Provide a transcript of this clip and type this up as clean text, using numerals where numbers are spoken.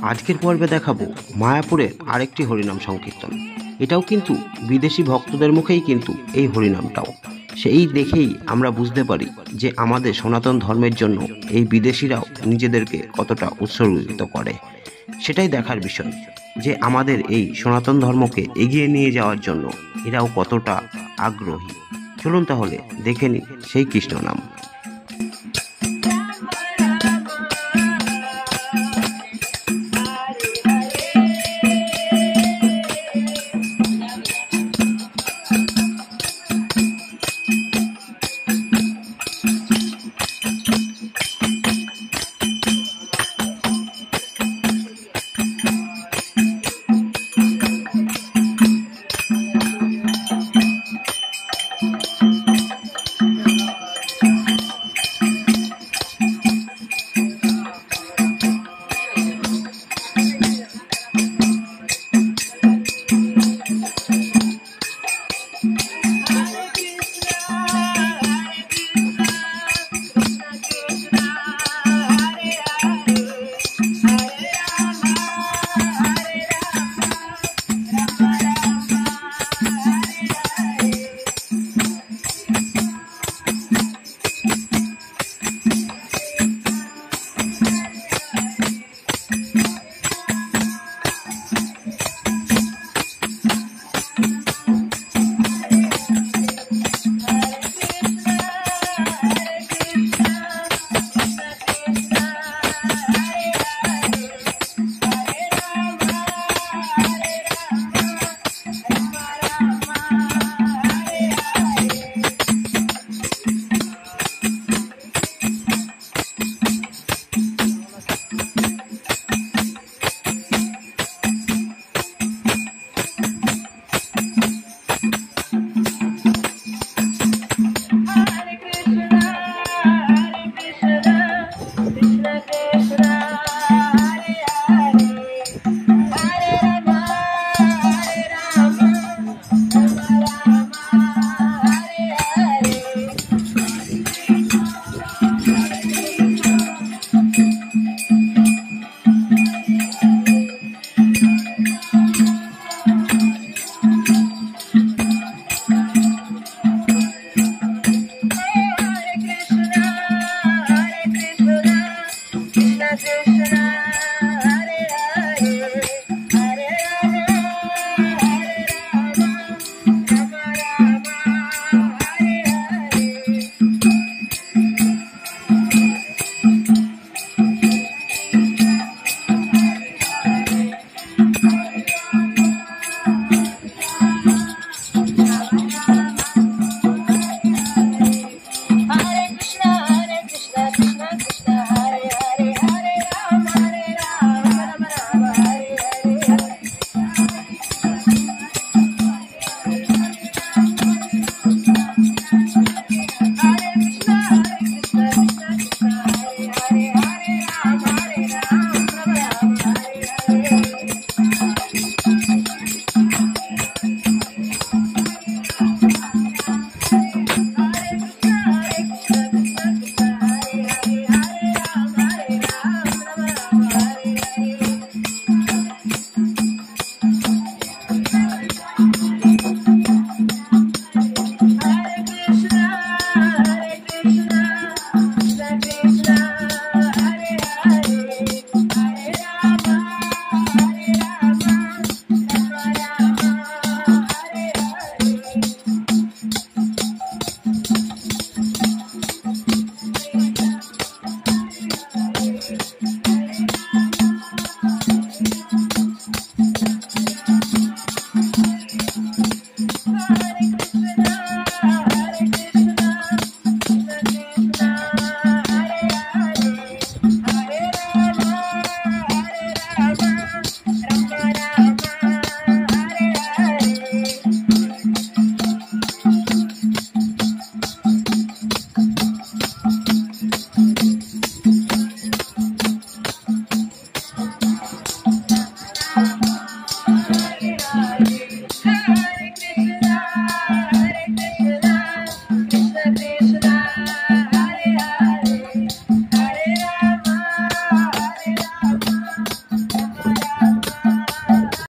আজকের পর্বে দেখাবো মায়াপুরের আরেকটি হরিনাম সংকীর্তন। এটাও কিন্তু বিদেশি ভক্তদের মুখেই কিন্তু এই হরিনামটাও। সেই দেখেই আমরা বুঝতে পারি যে আমাদের সনাতন ধর্মের জন্য এই বিদেশিরাও নিজেদেরকে কতটা উৎসর্গিত করে। সেটাই দেখার বিষয় যে আমাদের এই সনাতন ধর্মকে এগিয়ে নিয়ে যাওয়ার জন্য এরাও কতটা আগ্রহী। চলুন তাহলে দেখে নিই সেই কৃষ্ণ নাম।